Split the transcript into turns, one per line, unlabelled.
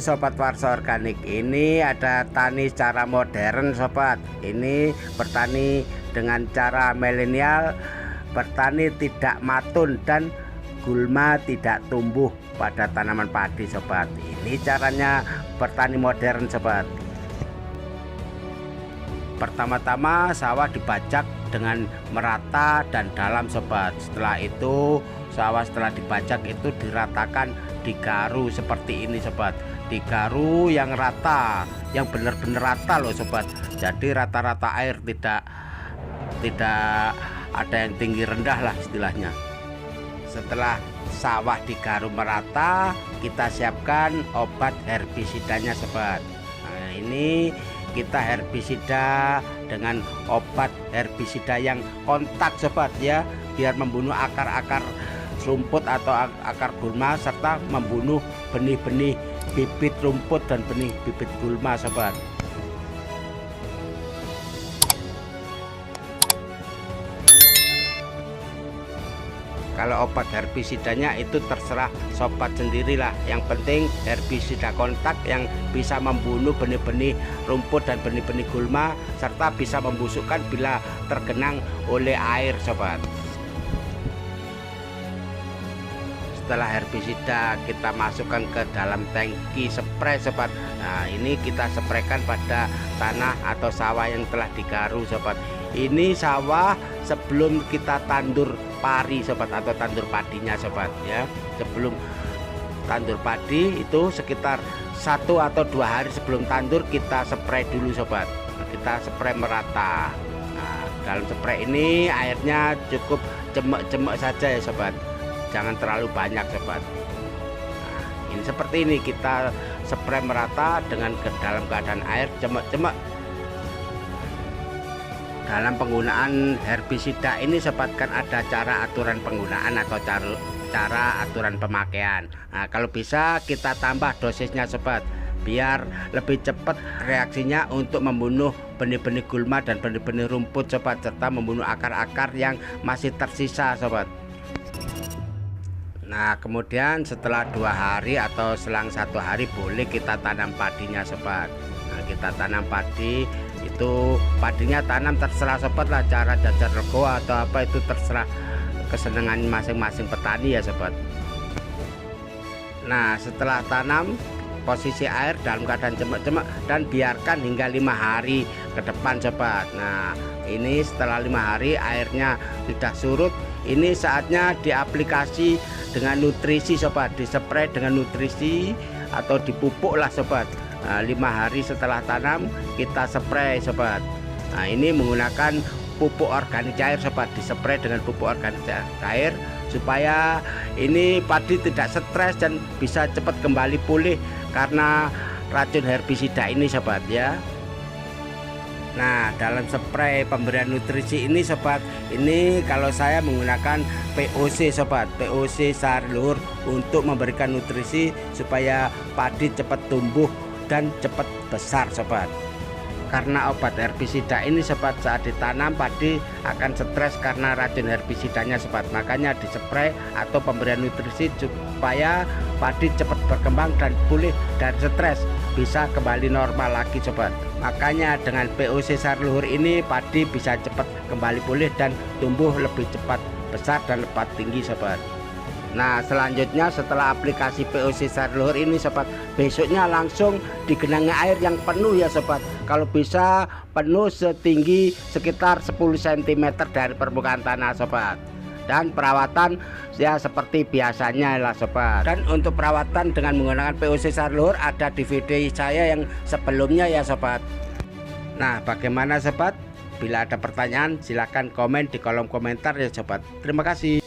sobat warsa organik, ini ada tani secara modern sobat. Ini bertani dengan cara milenial, bertani tidak matun dan gulma tidak tumbuh pada tanaman padi sobat. Ini caranya bertani modern sobat. Pertama-tama sawah dibajak dengan merata dan dalam sobat. Setelah itu sawah setelah dibajak itu diratakan, digaru seperti ini sobat. Digaru yang rata, yang benar-benar rata loh sobat. Jadi rata-rata air, tidak ada yang tinggi rendah lah istilahnya. Setelah sawah digaru merata, kita siapkan obat herbisidanya sobat. Nah, ini kita herbisida dengan obat herbisida yang kontak sobat ya, biar membunuh akar-akar rumput atau akar gulma serta membunuh benih-benih bibit rumput dan benih bibit gulma sobat. Kalau obat herbisidanya itu terserah sobat sendirilah. Yang penting herbisida kontak yang bisa membunuh benih-benih rumput dan benih-benih gulma serta bisa membusukkan bila tergenang oleh air sobat. Setelah herbisida kita masukkan ke dalam tangki spray sobat. Nah, ini kita spraykan pada tanah atau sawah yang telah digaru sobat. Ini sawah sebelum kita tandur pari sobat, atau tandur padinya sobat ya. Sebelum tandur padi itu sekitar 1 atau 2 hari sebelum tandur kita spray dulu sobat. Nah, kita spray merata. Nah, dalam spray ini airnya cukup cemek-cemek saja ya sobat, jangan terlalu banyak sobat. Nah, ini seperti ini kita spray merata dengan dalam keadaan air cemek-cemek. Dalam penggunaan herbisida ini sobat kan ada cara aturan penggunaan atau cara aturan pemakaian. Nah, kalau bisa kita tambah dosisnya sobat, biar lebih cepat reaksinya untuk membunuh benih-benih gulma dan benih-benih rumput sobat, serta membunuh akar-akar yang masih tersisa sobat. Nah, kemudian setelah 2 hari atau selang 1 hari boleh kita tanam padinya sobat. Nah, kita tanam padi itu, padinya tanam terserah sobat lah, cara jajar rego atau apa itu terserah kesenangan masing-masing petani ya sobat. Nah, setelah tanam posisi air dalam keadaan cemek-cemek dan biarkan hingga 5 hari ke depan sobat. Nah, ini setelah 5 hari airnya sudah surut, ini saatnya diaplikasi dengan nutrisi sobat, dispray dengan nutrisi atau dipupuk lah sobat. Nah, 5 hari setelah tanam kita spray sobat. Nah, ini menggunakan pupuk organik cair sobat, dispray dengan pupuk organik cair supaya ini padi tidak stres dan bisa cepat kembali pulih karena racun herbisida ini sobat ya. Nah, dalam spray pemberian nutrisi ini sobat, ini kalau saya menggunakan POC sobat, POC sari luhur untuk memberikan nutrisi supaya padi cepat tumbuh dan cepat besar sobat. Karena obat herbisida ini sobat saat ditanam padi akan stres karena racun herbisidanya sobat, makanya dispray atau pemberian nutrisi supaya padi cepat berkembang dan pulih dari stres, bisa kembali normal lagi sobat. Makanya dengan POC sari luhur ini padi bisa cepat kembali pulih dan tumbuh lebih cepat besar dan lebih tinggi sobat. Nah, selanjutnya setelah aplikasi POC sari luhur ini sobat, besoknya langsung digenangi air yang penuh ya sobat. Kalau bisa penuh setinggi sekitar 10 cm dari permukaan tanah sobat. Dan perawatan ya seperti biasanya lah sobat. Dan untuk perawatan dengan menggunakan POC sari luhur ada di video saya yang sebelumnya ya sobat. Nah, bagaimana sobat? Bila ada pertanyaan silahkan komen di kolom komentar ya sobat. Terima kasih.